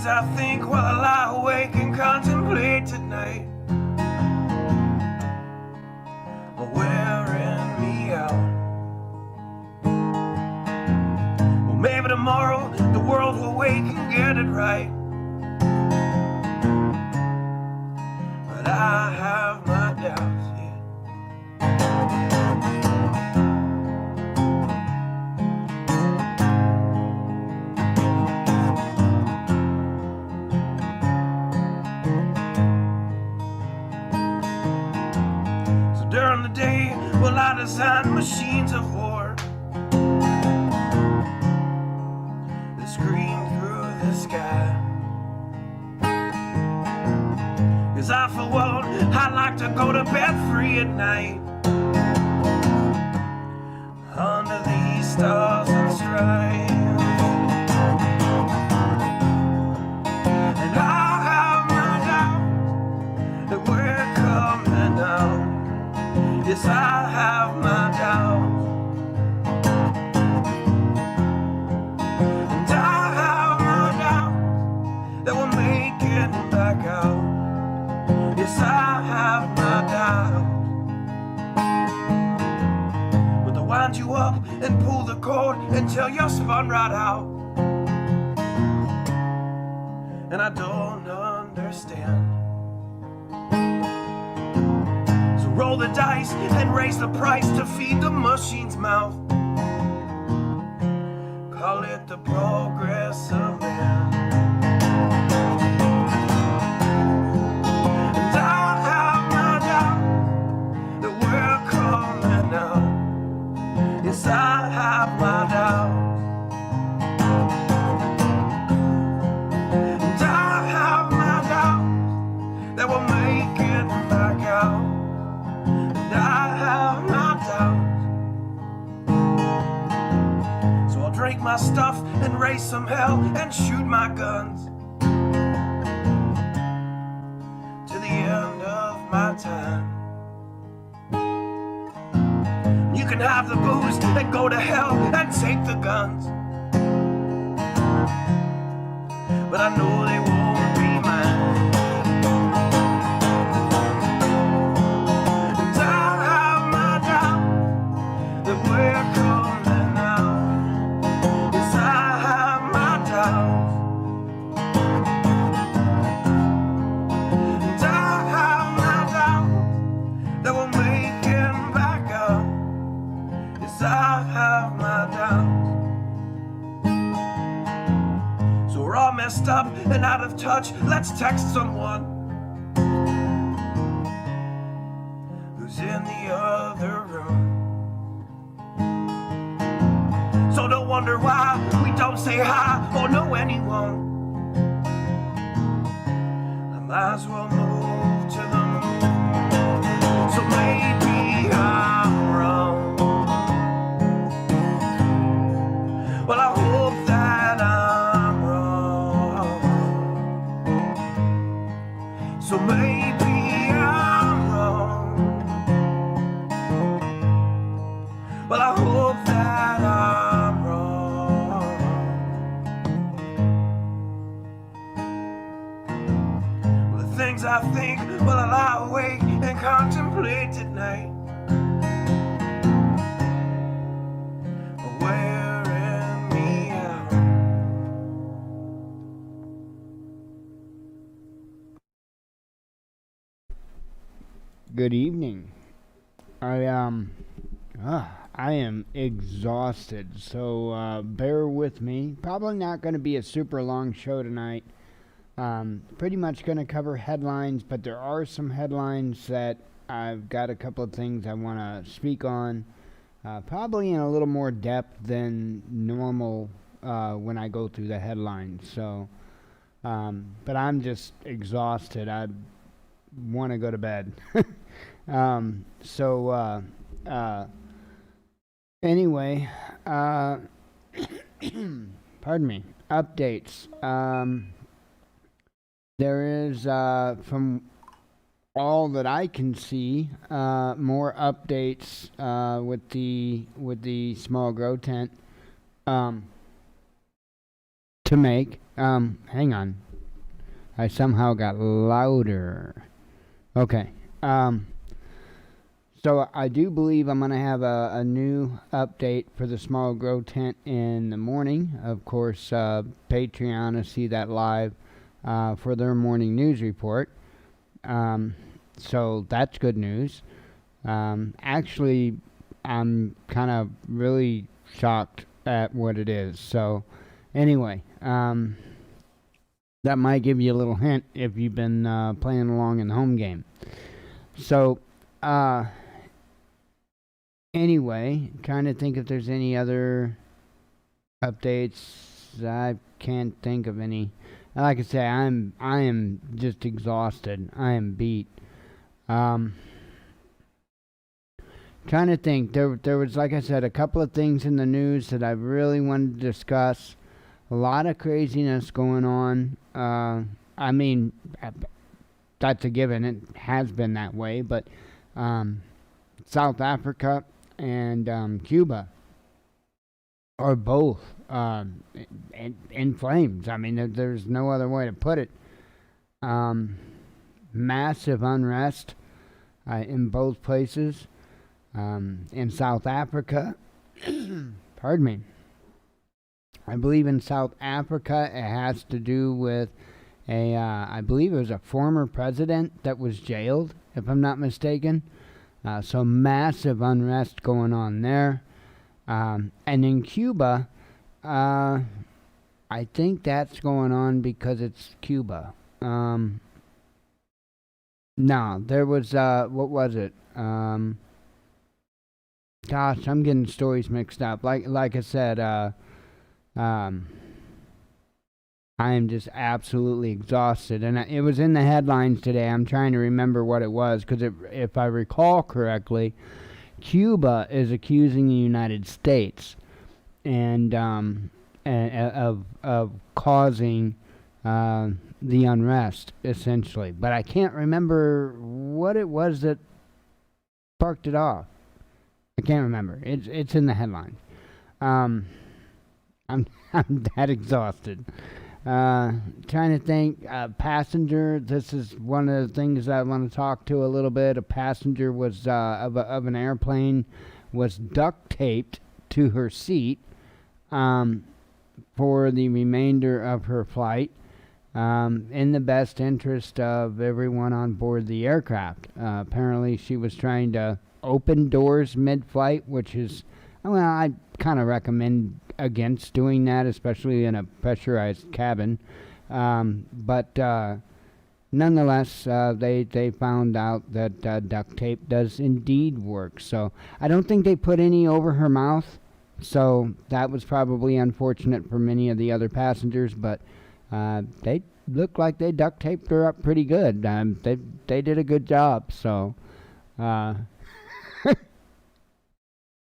I think while I lie awake and contemplate tonight are wearing me out. Well, maybe tomorrow the world will wake and get it right, but I have my doubts, yeah. During the day, well, I design machines of war that scream through the sky. 'Cause I, for one, I like to go to bed free at night under these stars and stripes. And I have my doubts that we're coming out. Yes, I have my doubts, and I have my doubts that we'll make it back out. Yes, I have my doubts, but they'll wind you up and pull the cord until you're spun right out. And I don't understand. Roll the dice and raise the price to feed the machine's mouth. Call it the progress of man. And I have my doubt that we're coming out. Yes, I have my doubt. And I have my doubt that we'll make it back out. I have my doubts, so I'll drink my stuff and raise some hell and shoot my guns to the end of my time. You can have the booze and go to hell and take the guns, but I know they won't be mine. We're coming out. Yes, I have my doubts, and I have my doubts that we'll make it back up. Yes, I have my doubts. So we're all messed up and out of touch. Let's text someone who's in the other room. So don't wonder why we don't say hi or know anyone. I might as well move to the moon. So maybe I'm wrong. Well, I hope that I'm wrong. So maybe I'm wrong. Well, I hope that I'm wrong. Well, the things I think while I lie awake and contemplate tonight are wearing me out. Good evening. I am exhausted, so bear with me. Probably not going to be a super long show tonight. Pretty much going to cover headlines, but there are some headlines that I've got a couple of things I want to speak on, probably in a little more depth than normal when I go through the headlines. So, but I'm just exhausted. I want to go to bed. Anyway, pardon me, updates. There is, from all that I can see, more updates with the small grow tent to make. Hang on. I somehow got louder. Okay. So I do believe I'm going to have a new update for the Small Grow Tent in the morning. Of course, Patreon will see that live for their morning news report. So that's good news. Actually, I'm kind of really shocked at what it is. So anyway, that might give you a little hint if you've been playing along in the home game. So, anyway, trying to think if there's any other updates. I can't think of any. Like I say, I am just exhausted. I am beat. Trying to think. There was, like I said, a couple of things in the news that I really wanted to discuss. A lot of craziness going on. I mean, that's a given. It has been that way, but South Africa and Cuba are both in flames. I mean, there's no other way to put it. Massive unrest in both places. In South Africa, pardon me, I believe in South Africa it has to do with I believe it was a former president that was jailed, if I'm not mistaken. So massive unrest going on there. And in Cuba, I think that's going on because it's Cuba. No, there was, what was it? Gosh, I'm getting stories mixed up. Like I said, I am just absolutely exhausted. And it was in the headlines today. I'm trying to remember what it was because if I recall correctly, Cuba is accusing the United States and of causing the unrest, essentially. But I can't remember what it was that sparked it off. I can't remember. It's in the headlines. I'm that exhausted. Trying to think. Passenger. This is one of the things I want to talk to a little bit. A passenger was of an airplane was duct taped to her seat for the remainder of her flight, in the best interest of everyone on board the aircraft. Apparently, she was trying to open doors mid-flight, which is, well, I kind of recommend against doing that, especially in a pressurized cabin. But nonetheless, they found out that duct tape does indeed work. So I don't think they put any over her mouth. So that was probably unfortunate for many of the other passengers, but they looked like they duct taped her up pretty good. They did a good job. So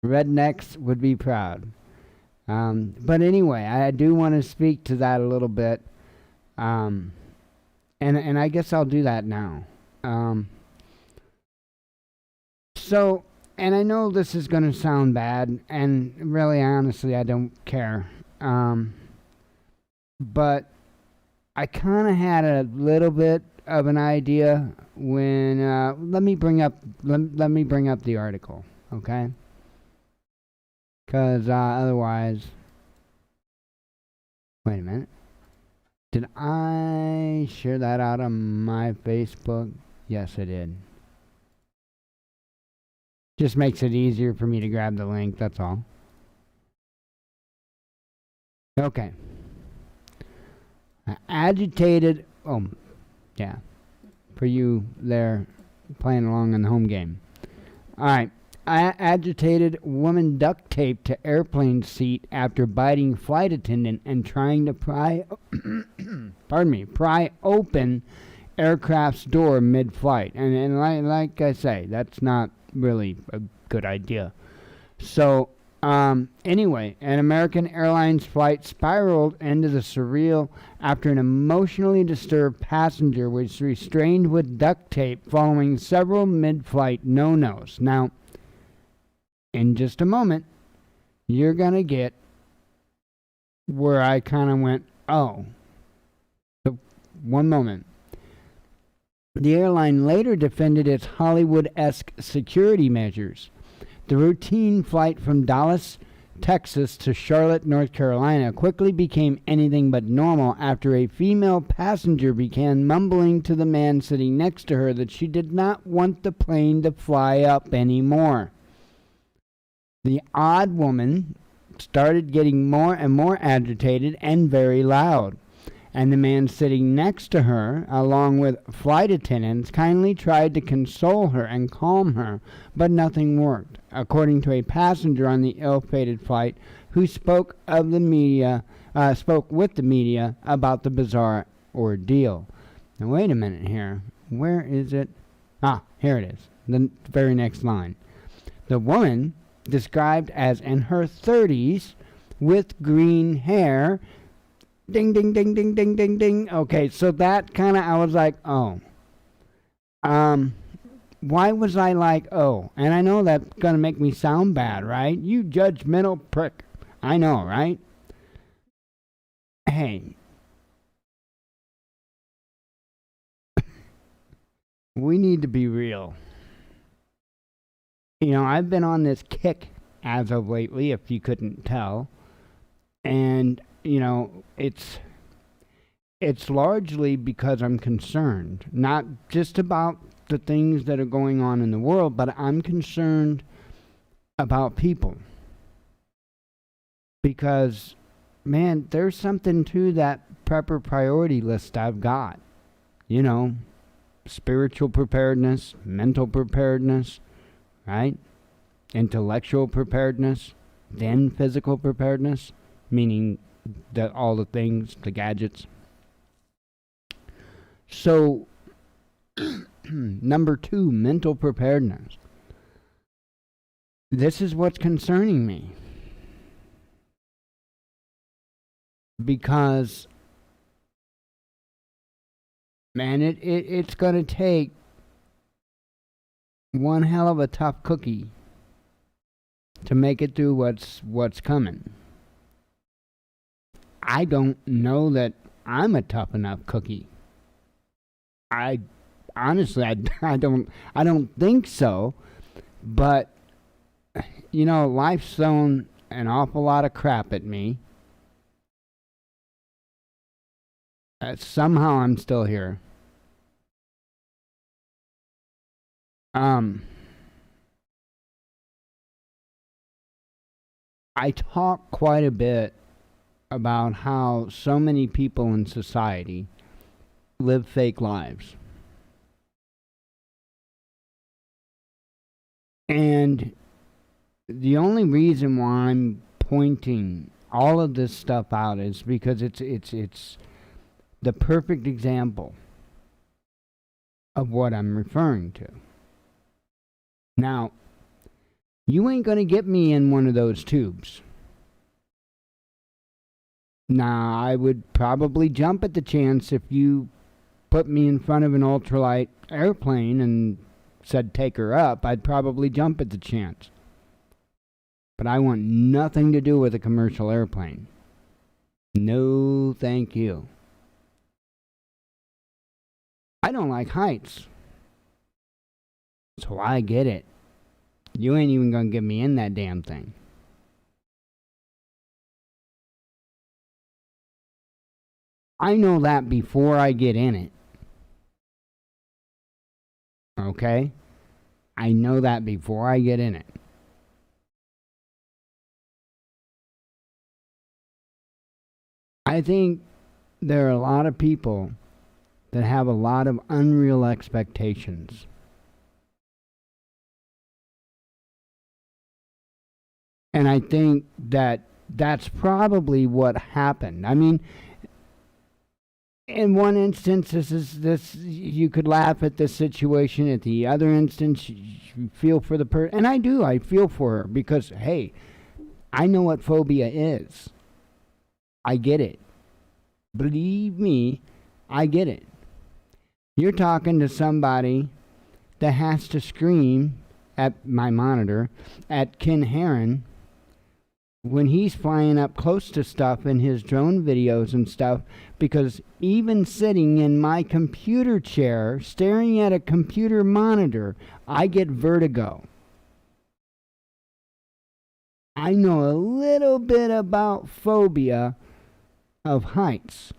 rednecks would be proud. But anyway, I do want to speak to that a little bit. And I guess I'll do that now. So, and I know this is going to sound bad, and really, honestly, I don't care. But I kind of had a little bit of an idea when, let me bring up the article, okay? Because otherwise, wait a minute. Did I share that out on my Facebook? Yes, I did. Just makes it easier for me to grab the link, that's all. Okay. Agitated, yeah, for you there playing along in the home game. Alright. Agitated woman duct taped to airplane seat after biting flight attendant and trying to pry open aircraft's door mid-flight. And like I say, that's not really a good idea. So, anyway, an American Airlines flight spiraled into the surreal after an emotionally disturbed passenger was restrained with duct tape following several mid-flight no-nos. Now, in just a moment, you're going to get where I kind of went, oh. So one moment. The airline later defended its Hollywood-esque security measures. The routine flight from Dallas, Texas to Charlotte, North Carolina quickly became anything but normal after a female passenger began mumbling to the man sitting next to her that she did not want the plane to fly up anymore. The odd woman started getting more and more agitated and very loud, and the man sitting next to her, along with flight attendants, kindly tried to console her and calm her, but nothing worked, according to a passenger on the ill-fated flight who spoke with the media about the bizarre ordeal. Now wait a minute here. Where is it? Ah, here it is. The very next line. The woman, described as in her 30s, with green hair. Ding, ding, ding, ding, ding, ding, ding. Okay, so that kind of, I was like, oh. Why was I like, oh? And I know that's going to make me sound bad, right? You judgmental prick. I know, right? Hey. We need to be real. You know, I've been on this kick as of lately, if you couldn't tell. And, you know, it's largely because I'm concerned, not just about the things that are going on in the world, but I'm concerned about people. Because, man, there's something to that prepper priority list I've got. You know, spiritual preparedness, mental preparedness, right? Intellectual preparedness, then physical preparedness, meaning that all the things, the gadgets. So, number 2, mental preparedness. This is what's concerning me. Because, man, it's going to take one hell of a tough cookie to make it through what's coming. I don't know that I'm a tough enough cookie. I honestly, I don't think so. But you know, life's thrown an awful lot of crap at me. Somehow I'm still here. I talk quite a bit about how so many people in society live fake lives. And the only reason why I'm pointing all of this stuff out is because it's the perfect example of what I'm referring to. Now, you ain't gonna get me in one of those tubes. Now, I would probably jump at the chance if you put me in front of an ultralight airplane and said take her up, I'd probably jump at the chance. But I want nothing to do with a commercial airplane. No, thank you. I don't like heights. So I get it. You ain't even gonna get me in that damn thing. I know that before I get in it. Okay? I know that before I get in it. I think there are a lot of people that have a lot of unreal expectations. And I think that that's probably what happened. I mean, in one instance, this you could laugh at this situation. At the other instance, you feel for the person, and I do. I feel for her because, hey, I know what phobia is. I get it. Believe me, I get it. You're talking to somebody that has to scream at my monitor at Ken Heron when he's flying up close to stuff in his drone videos and stuff, because even sitting in my computer chair, staring at a computer monitor, I get vertigo. I know a little bit about phobia of heights.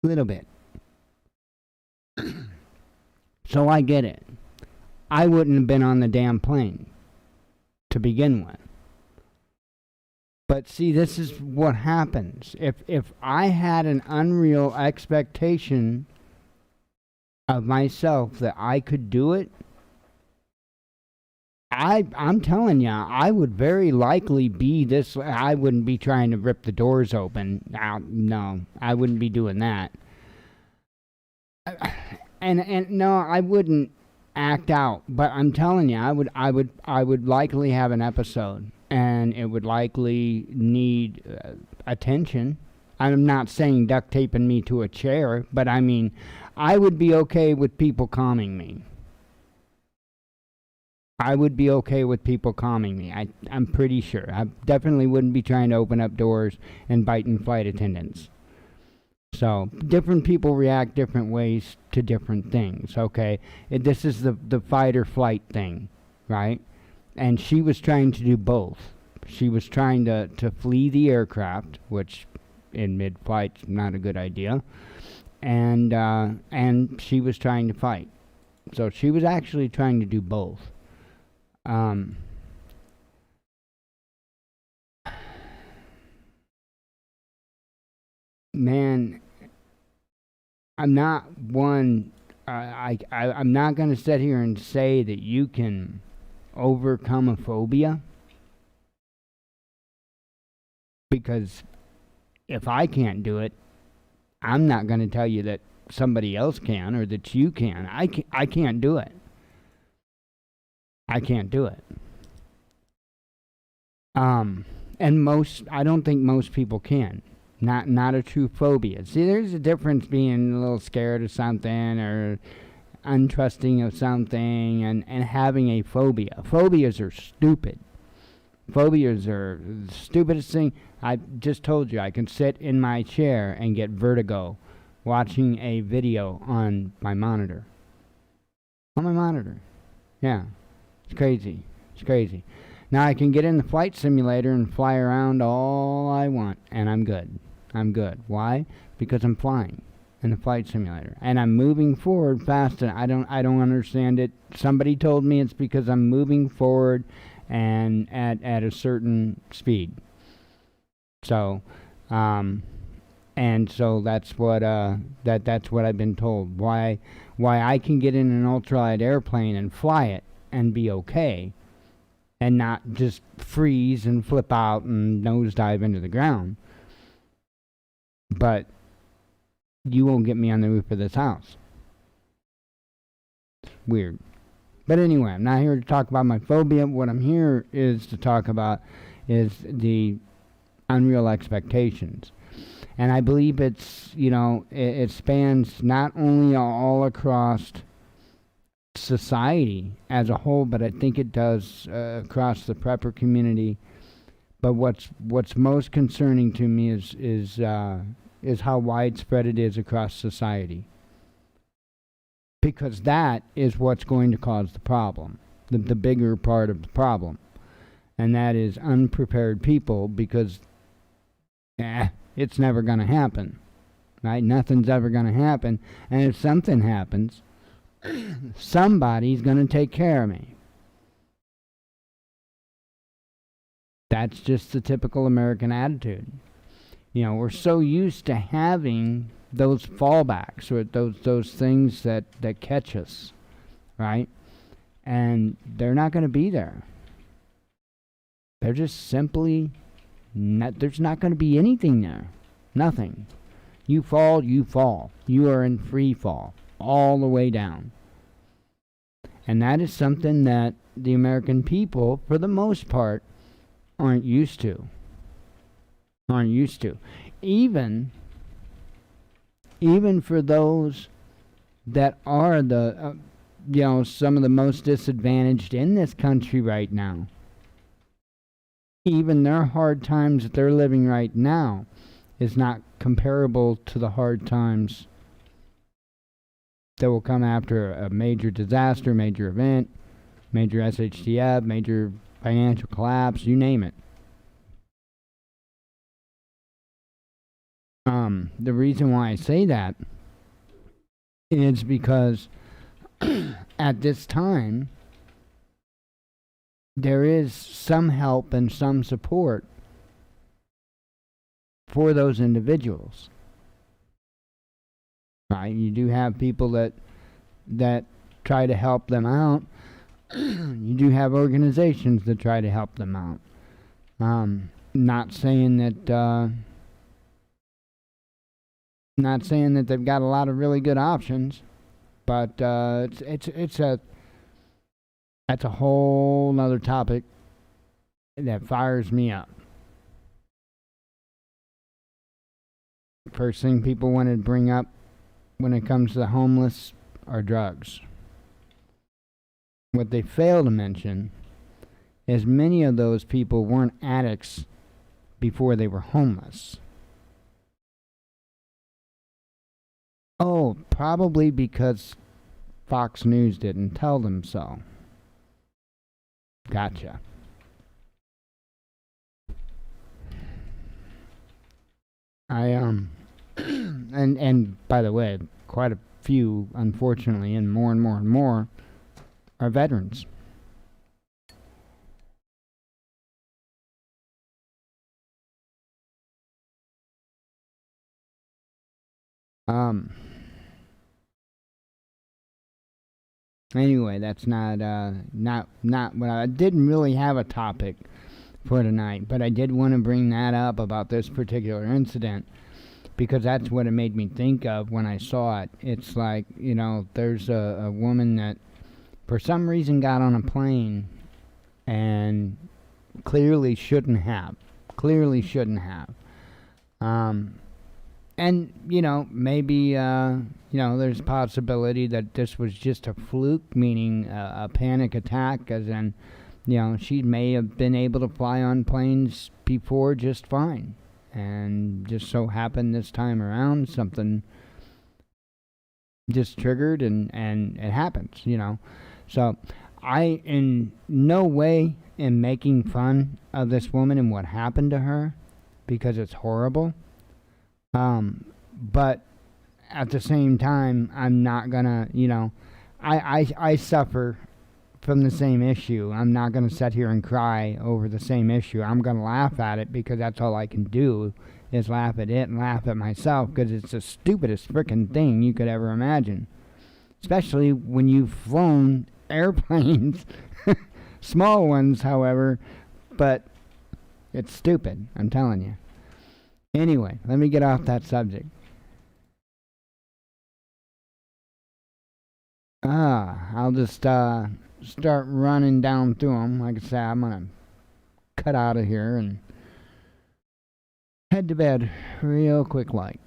Little bit. So I get it. I wouldn't have been on the damn plane to begin with. But see, this is what happens. If I had an unreal expectation of myself that I could do it, I'm telling ya, I would very likely be this. I wouldn't be trying to rip the doors open. No, I wouldn't be doing that. And no, I wouldn't act out. But I'm telling you, I would likely have an episode, and it would likely need attention. I'm not saying duct taping me to a chair, but I mean, I would be okay with people calming me. I would be okay with people calming me. I'm pretty sure. I definitely wouldn't be trying to open up doors and biting flight attendants. So, different people react different ways to different things, okay? This is the fight or flight thing, right? And she was trying to do both. She was trying to flee the aircraft, which in mid-flight's not a good idea. And she was trying to fight. So she was actually trying to do both. Man, I'm not one. I'm not going to sit here and say that you can overcome a phobia, because if I can't do it, I'm not going to tell you that somebody else can or that you can. I can't do it. I can't do it. And I don't think most people can. Not a true phobia. See, there's a difference being a little scared of something or untrusting of something and having a phobia. Phobias are stupid. Phobias are the stupidest thing. I just told you, I can sit in my chair and get vertigo watching a video on my monitor. On my monitor. Yeah. It's crazy. It's crazy. Now I can get in the flight simulator and fly around all I want, and I'm good. I'm good. Why? Because I'm flying in the flight simulator, and I'm moving forward fast. And I don't understand it. Somebody told me it's because I'm moving forward and at a certain speed. So, and so that's what that's what I've been told. Why I can get in an ultralight airplane and fly it and be okay, and not just freeze and flip out and nosedive into the ground. But you won't get me on the roof of this house. It's weird. But anyway, I'm not here to talk about my phobia. What I'm here is to talk about is the unreal expectations. And I believe it's, it spans not only all across society as a whole, but I think it does across the prepper community. But what's most concerning to me is how widespread it is across society, because that is what's going to cause the problem, the bigger part of the problem, and that is unprepared people. Because it's never going to happen, right? Nothing's ever going to happen, and if something happens, somebody's going to take care of me. That's just the typical American attitude. We're so used to having those fallbacks or those things that catch us, right? And they're not going to be there. They're just simply not. There's not going to be anything there. Nothing. You fall, you fall. You are in free fall all the way down. And that is something that the American people, for the most part, aren't used to. Even for those that are the some of the most disadvantaged in this country right now. even their hard times that they're living right now is not comparable to the hard times that will come after a major disaster, major event, major SHTF, major financial collapse, you name it. The reason why I say that is because at this time, there is some help and some support for those individuals. Right? You do have people that try to help them out. You do have organizations that try to help them out. Not saying that they've got a lot of really good options, but that's a whole nother topic that fires me up. First thing people want to bring up when it comes to the homeless are drugs. What they fail to mention is many of those people weren't addicts before they were homeless. Oh, probably because Fox News didn't tell them so. Gotcha. And by the way, quite a few, unfortunately, and more are veterans. Anyway, that's not what I didn't really have a topic for tonight, but I did want to bring that up about this particular incident because that's what it made me think of when I saw it. It's like, there's a woman that for some reason got on a plane and clearly shouldn't have. And, maybe, there's a possibility that this was just a fluke, meaning a panic attack, as in, she may have been able to fly on planes before just fine. And just so happened this time around, something just triggered and it happens, So I, in no way, am making fun of this woman and what happened to her because it's horrible. But at the same time, I'm not gonna, I suffer from the same issue. I'm not gonna sit here and cry over the same issue. I'm gonna laugh at it because that's all I can do is laugh at it and laugh at myself because it's the stupidest freaking thing you could ever imagine. Especially when you've flown airplanes, small ones, however, but it's stupid, I'm telling you. Anyway, let me get off that subject. I'll just start running down through them. Like I said, I'm going to cut out of here and head to bed real quick like.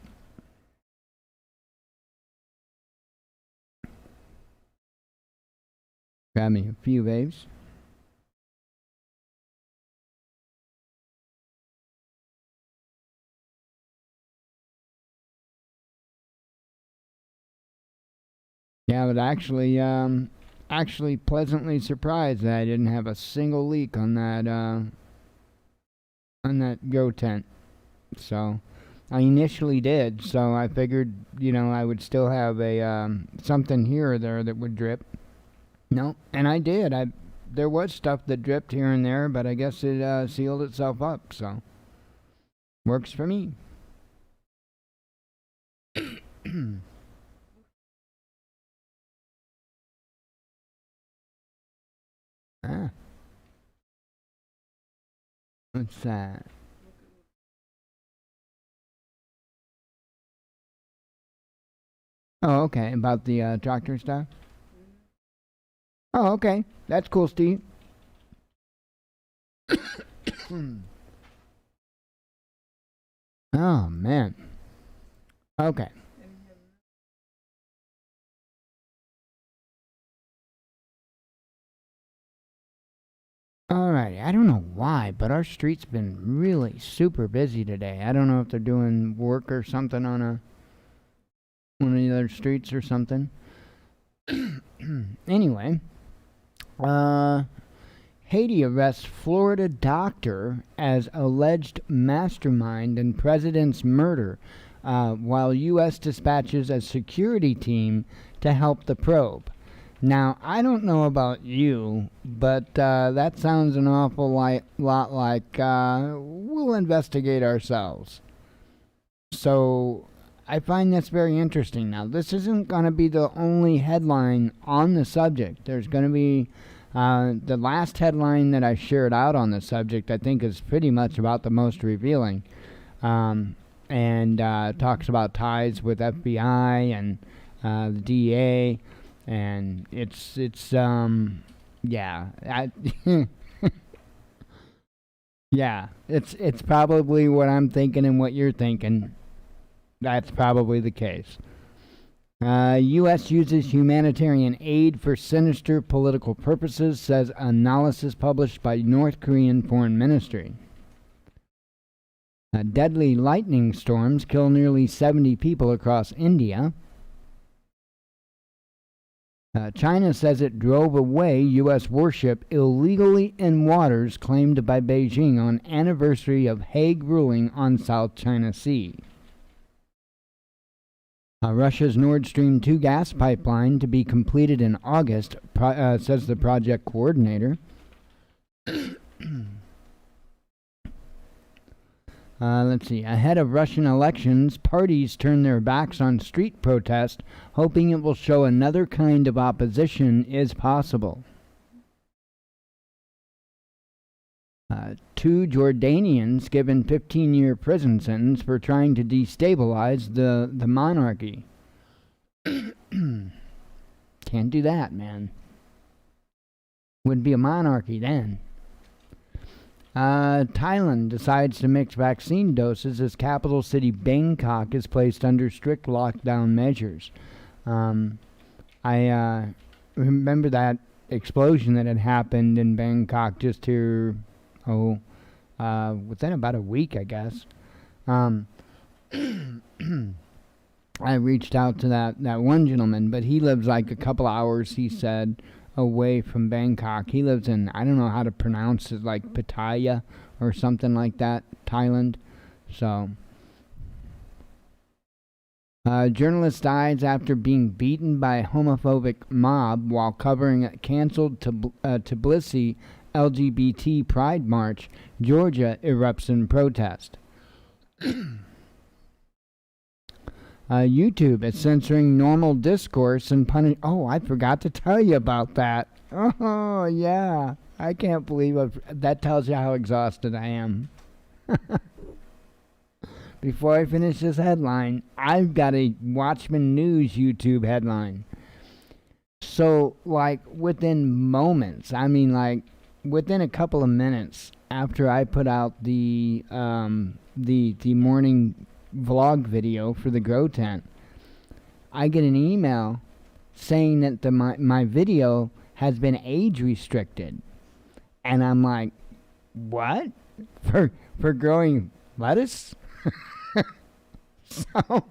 Grab me a few babes. Yeah, but actually pleasantly surprised that I didn't have a single leak on that grow tent. So I initially did, so I figured, I would still have a something here or there that would drip. No, and I did. There was stuff that dripped here and there, but I guess it sealed itself up, so works for me. What's that? Oh, okay. About the tractor stuff? Oh, okay. That's cool, Steve. Oh, man. Okay. Alrighty, I don't know why, but our street's been really super busy today. I don't know if they're doing work or something on one of the other streets or something. Anyway, Haiti arrests Florida doctor as alleged mastermind in president's murder, while U.S. dispatches a security team to help the probe. Now, I don't know about you, but that sounds an awful lot like we'll investigate ourselves. So, I find this very interesting. Now, this isn't going to be the only headline on the subject. There's going to be the last headline that I shared out on the subject, I think, is pretty much about the most revealing. And talks about ties with FBI and the DA. And it's yeah, yeah, it's probably what I'm thinking and what you're thinking. That's probably the case. U.S. uses humanitarian aid for sinister political purposes, says analysis published by North Korean Foreign Ministry. Deadly lightning storms kill nearly 70 people across India. China says it drove away U.S. warship illegally in waters claimed by Beijing on anniversary of Hague ruling on South China Sea. Russia's Nord Stream 2 gas pipeline to be completed in August, says the project coordinator. Let's see. Ahead of Russian elections, parties turn their backs on street protest, hoping it will show another kind of opposition is possible. 2 Jordanians given 15-year prison sentence for trying to destabilize the monarchy. Can't do that, man. Wouldn't be a monarchy then. Thailand decides to mix vaccine doses as capital city Bangkok is placed under strict lockdown measures. I remember that explosion that had happened in Bangkok just here, within about a week, I guess. I reached out to that one gentleman, but he lives like a couple hours, he said, away from Bangkok. He lives in, I don't know how to pronounce it, like Pattaya or something like that, Thailand. So, journalist dies after being beaten by a homophobic mob while covering a canceled Tbilisi LGBT Pride March. Georgia erupts in protest. YouTube is censoring normal discourse and punish. Oh, I forgot to tell you about that. Oh, yeah. I can't believe that tells you how exhausted I am. Before I finish this headline, I've got a Watchman News YouTube headline. So, like, within moments, I mean, like, within a couple of minutes after I put out the morning vlog video for the grow tent, I get an email saying that my video has been age restricted, and I'm like, what? For growing lettuce? So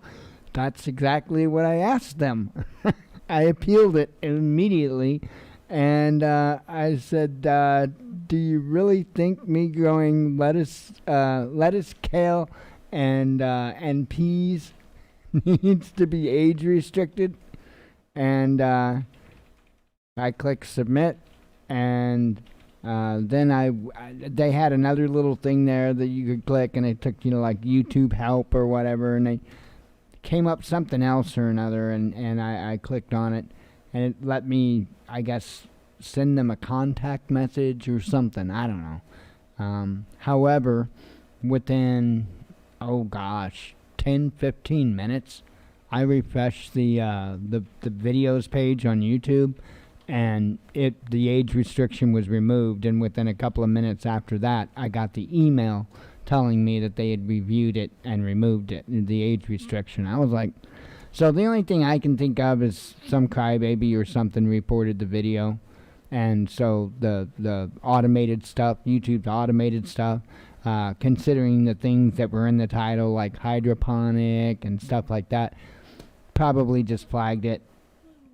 that's exactly what I asked them. I appealed it immediately, and I said, do you really think me growing lettuce, kale, and peas needs to be age restricted? And I click submit, and then they had another little thing there that you could click, and it took, like YouTube help or whatever, and they came up something else or another, and I clicked on it, and it let me, I guess, send them a contact message or something. I don't know. However, within 10-15 minutes, I refreshed the videos page on YouTube, and the age restriction was removed, and within a couple of minutes after that, I got the email telling me that they had reviewed it and removed it, the age restriction. I was like, so the only thing I can think of is some crybaby or something reported the video, And so the automated stuff, YouTube's automated stuff, considering the things that were in the title like hydroponic and stuff like that, probably just flagged it,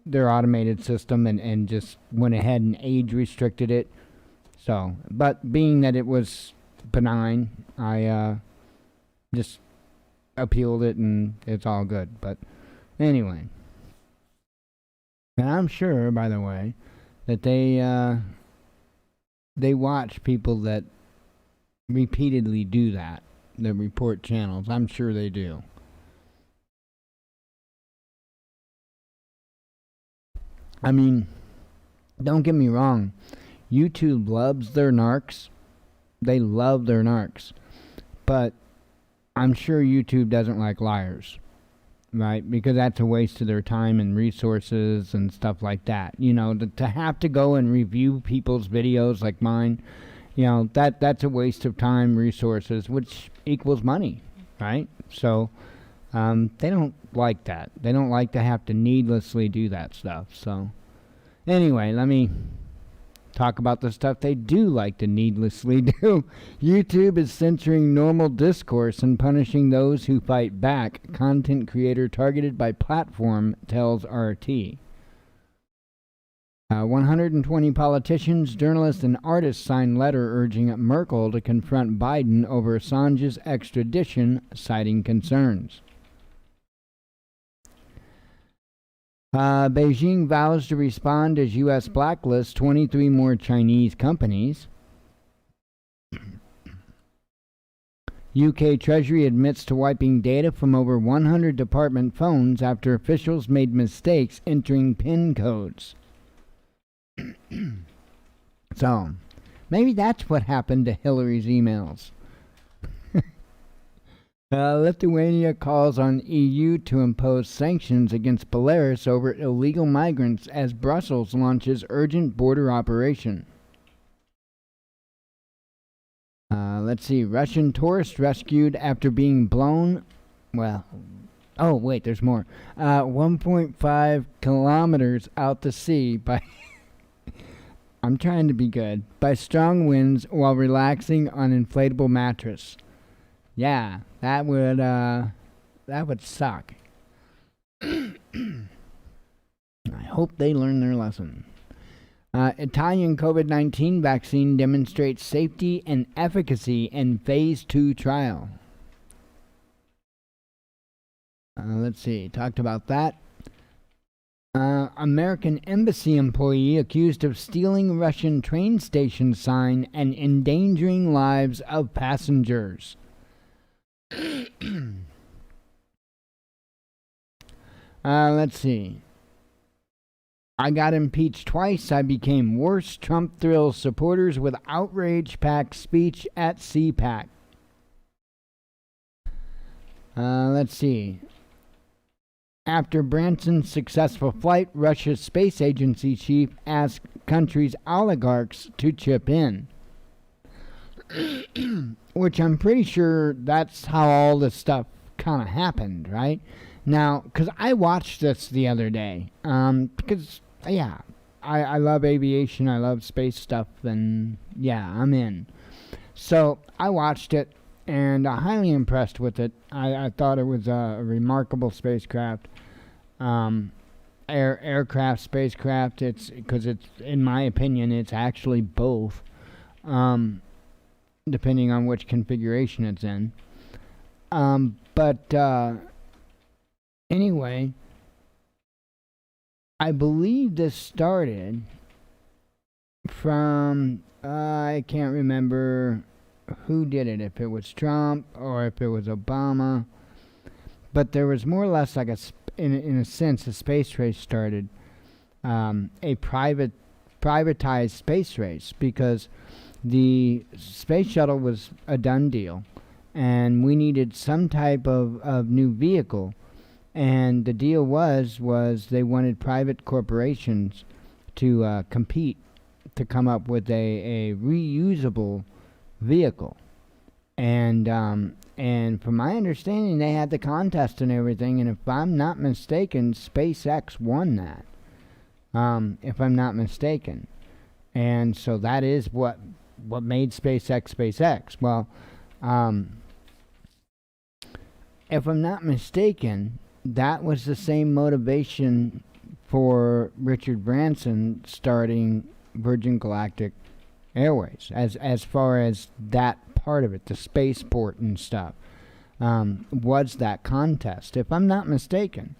their automated system, and just went ahead and age restricted it. So, but being that it was benign, I just appealed it and it's all good. But anyway, and I'm sure, by the way, that they watch people that repeatedly do that report channels. I'm sure they do. I mean, don't get me wrong. YouTube loves their narcs. They love their narcs. But I'm sure YouTube doesn't like liars, right? Because that's a waste of their time and resources and stuff like that. You know, to have to go and review people's videos like mine, you know, that's a waste of time, resources, which equals money, right? So they don't like that. They don't like to have to needlessly do that stuff. So anyway, let me talk about the stuff they do like to needlessly do. YouTube is censoring normal discourse and punishing those who fight back. Content creator targeted by platform tells RT. 120 politicians, journalists, and artists signed letter urging Merkel to confront Biden over Assange's extradition, citing concerns. Beijing vows to respond as U.S. blacklists 23 more Chinese companies. UK Treasury admits to wiping data from over 100 department phones after officials made mistakes entering PIN codes. So, maybe that's what happened to Hillary's emails. Lithuania calls on EU to impose sanctions against Belarus over illegal migrants as Brussels launches urgent border operation. Let's see. Russian tourist rescued after being blown. Well, oh wait, there's more. 1.5 kilometers out to sea by. I'm trying to be good. By strong winds while relaxing on inflatable mattress. Yeah, that would suck. I hope they learn their lesson. Italian COVID-19 vaccine demonstrates safety and efficacy in phase 2 trial. Let's see, talked about that. American embassy employee accused of stealing Russian train station sign and endangering lives of passengers. Let's see. I got impeached twice. I became worse. Trump thrills supporters with outrage-packed speech at CPAC. Let's see. After Branson's successful flight, Russia's space agency chief asked country's oligarchs to chip in. Which I'm pretty sure that's how all this stuff kind of happened, right? Now, because I watched this the other day, because, yeah, I love aviation, I love space stuff, and, yeah, I'm in. So, I watched it, and I'm highly impressed with it. I thought it was a remarkable spacecraft. Aircraft, spacecraft, because it's, in my opinion, it's actually both. Depending on which configuration it's in. Anyway, I believe this started from, I can't remember who did it, if it was Trump or if it was Obama, but there was more or less like in a sense, a space race started, a privatized space race, because the space shuttle was a done deal, and we needed some type of new vehicle. And the deal was they wanted private corporations to compete to come up with a reusable vehicle. And from my understanding, they had the contest and everything. And if I'm not mistaken, SpaceX won that. If I'm not mistaken. And so that is what made SpaceX. Well, if I'm not mistaken, that was the same motivation for Richard Branson starting Virgin Galactic Airways, as far as that part of it, the spaceport and stuff, was that contest, if I'm not mistaken.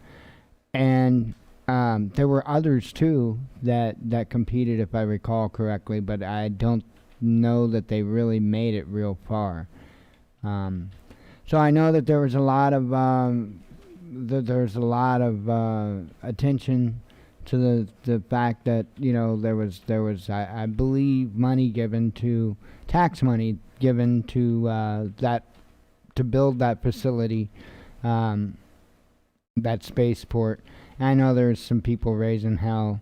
And there were others too that competed, if I recall correctly, but I don't know that they really made it real far. So I know that there was a lot of attention to the fact that, you know, there was I believe tax money given to that, to build that facility, that spaceport. I know there's some people raising hell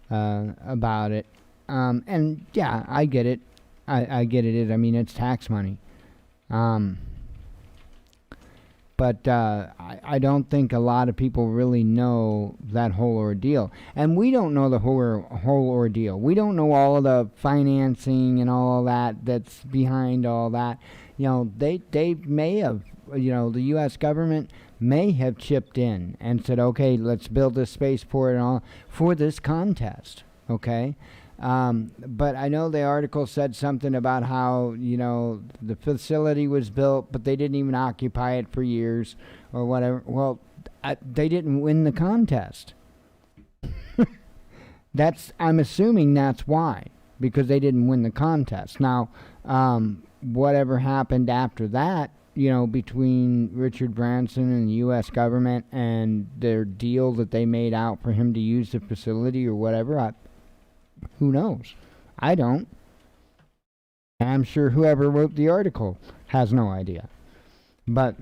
about it, and yeah, I get it. I get it. I mean, it's tax money. But I don't think a lot of people really know that whole ordeal. And we don't know the whole ordeal. We don't know all of the financing and all that that's behind all that. You know, they may have, you know, the U.S. government may have chipped in and said, okay, let's build this spaceport and all for this contest, okay? But I know the article said something about how, you know, the facility was built, but they didn't even occupy it for years or whatever. Well, they didn't win the contest. I'm assuming that's why, because they didn't win the contest. Now, whatever happened after that, you know, between Richard Branson and the U.S. government and their deal that they made out for him to use the facility or whatever, who knows? I don't. And I'm sure whoever wrote the article has no idea. But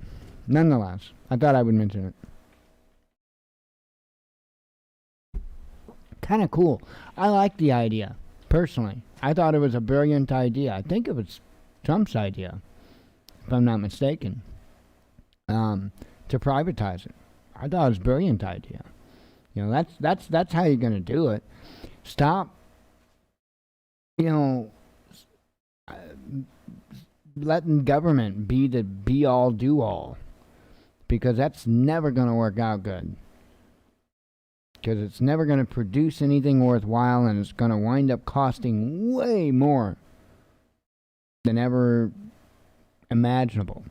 nonetheless, I thought I would mention it. Kind of cool. I like the idea, personally. I thought it was a brilliant idea. I think it was Trump's idea, if I'm not mistaken, to privatize it. I thought it was a brilliant idea. You know, that's how you're going to do it. Stop, you know, letting government be the be-all, do-all, because that's never going to work out good. Because it's never going to produce anything worthwhile, and it's going to wind up costing way more than ever imaginable.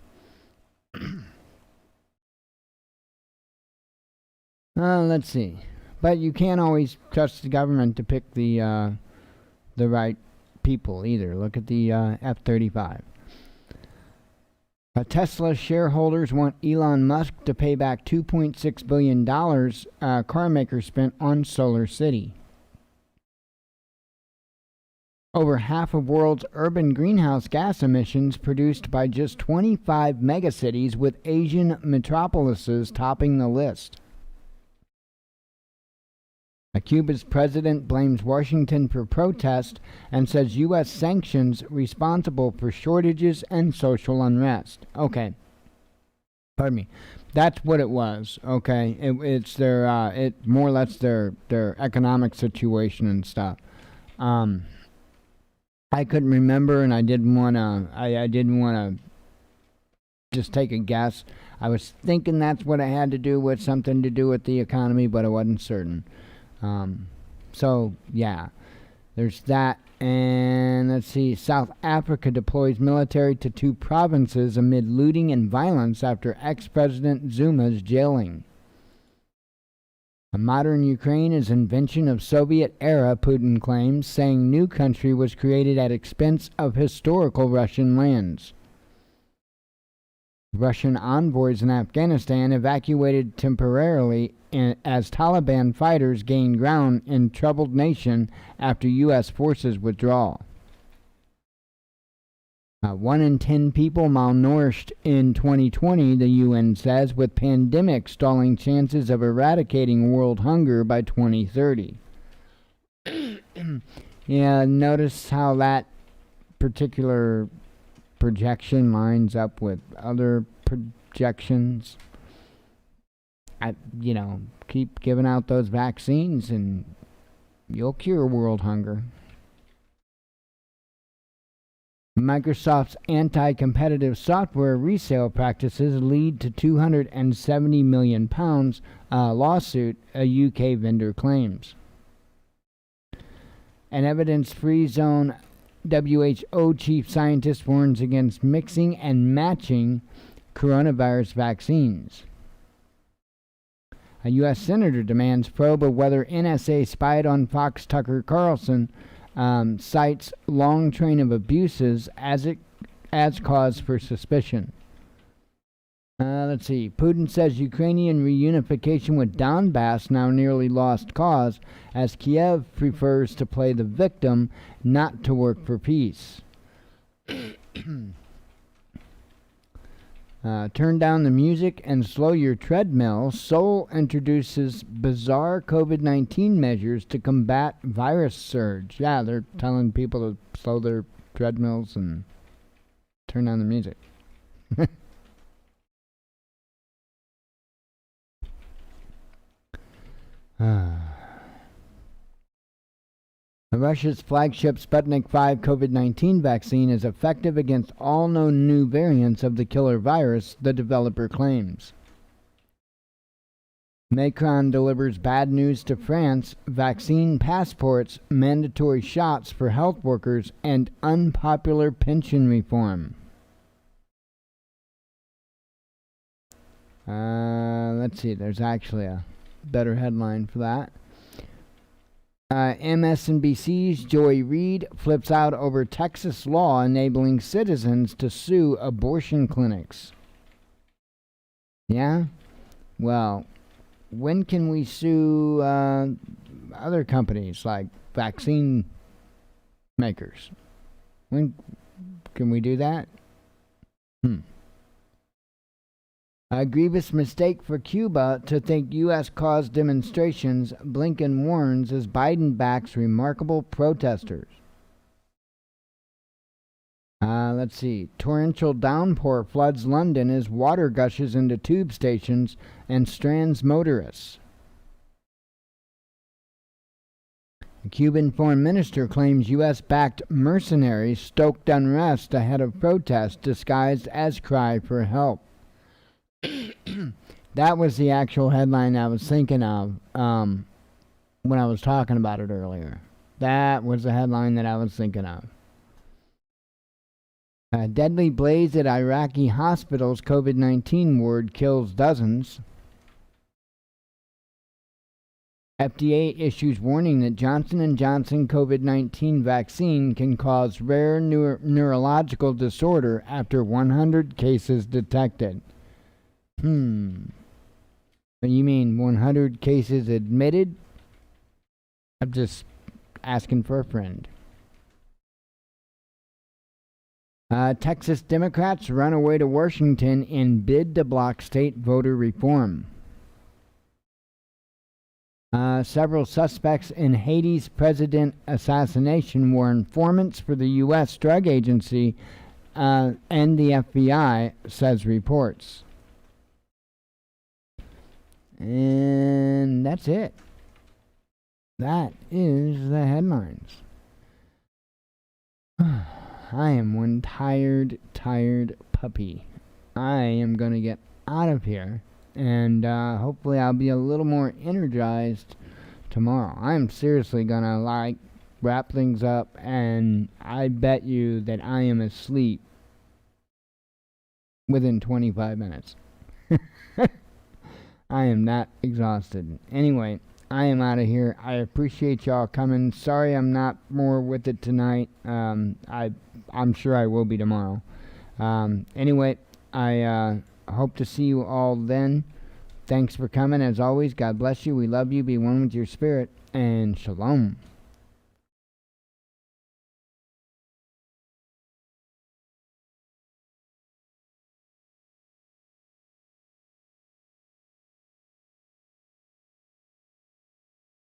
Let's see. But you can't always trust the government to pick the right people either. Look at the F-35. Tesla shareholders want Elon Musk to pay back $2.6 billion car maker spent on Solar City. Over half of world's urban greenhouse gas emissions produced by just 25 megacities, with Asian metropolises topping the list. Cuba's president blames Washington for protest and says U.S. sanctions responsible for shortages and social unrest. Okay. Pardon me. That's what it was. Okay. It's their, it more or less their economic situation and stuff. I couldn't remember, and I didn't want to just take a guess. I was thinking that's what it had to do with, something to do with the economy, but I wasn't certain. So, yeah, there's that. And let's see, South Africa deploys military to 2 provinces amid looting and violence after ex-President Zuma's jailing. A modern Ukraine is invention of Soviet era, Putin claims, saying new country was created at expense of historical Russian lands. Russian envoys in Afghanistan evacuated temporarily as Taliban fighters gain ground in troubled nation after U.S. forces withdraw. 1 in 10 people malnourished in 2020, the UN says, with pandemic stalling chances of eradicating world hunger by 2030. Yeah, notice how that particular projection lines up with other projections. Keep giving out those vaccines and you'll cure world hunger. Microsoft's anti-competitive software resale practices lead to £270 million lawsuit, a UK vendor claims. An evidence-free zone, WHO chief scientist warns against mixing and matching coronavirus vaccines. A U.S. senator demands probe of whether NSA spied on Fox Tucker Carlson, cites long train of abuses as cause for suspicion. Let's see. Putin says Ukrainian reunification with Donbass now nearly lost cause, as Kiev prefers to play the victim, not to work for peace. Turn down the music and slow your treadmill. Seoul introduces bizarre COVID-19 measures to combat virus surge. Yeah, they're telling people to slow their treadmills and turn down the music. Russia's flagship Sputnik V COVID-19 vaccine is effective against all known new variants of the killer virus, the developer claims. Macron delivers bad news to France: vaccine passports, mandatory shots for health workers, and unpopular pension reform. Let's see, there's actually a better headline for that. MSNBC's Joy Reid flips out over Texas law enabling citizens to sue abortion clinics. Yeah? Well, when can we sue other companies like vaccine makers? When can we do that? A grievous mistake for Cuba to think U.S. caused demonstrations, Blinken warns as Biden backs remarkable protesters. Let's see. Torrential downpour floods London as water gushes into tube stations and strands motorists. A Cuban foreign minister claims U.S.-backed mercenaries stoked unrest ahead of protests disguised as cry for help. That was the actual headline I was thinking of when I was talking about it earlier. That was the headline that I was thinking of. A deadly blaze at Iraqi hospital's COVID-19 ward kills dozens. FDA issues warning that Johnson & Johnson COVID-19 vaccine can cause rare neurological disorder after 100 cases detected. You mean 100 cases admitted? I'm just asking for a friend. Texas Democrats run away to Washington in bid to block state voter reform. Several suspects in Haiti's president assassination were informants for the U.S. Drug Agency and the FBI, says reports. And that's it. That is the headlines. I am one tired puppy. I am going to get out of here, and hopefully I'll be a little more energized tomorrow. I'm seriously going to wrap things up, and I bet you that I am asleep within 25 minutes. I am that exhausted. Anyway, I am out of here. I appreciate y'all coming. Sorry I'm not more with it tonight. I'm sure I will be tomorrow. Anyway, I hope to see you all then. Thanks for coming. As always, God bless you. We love you. Be one with your spirit. And shalom.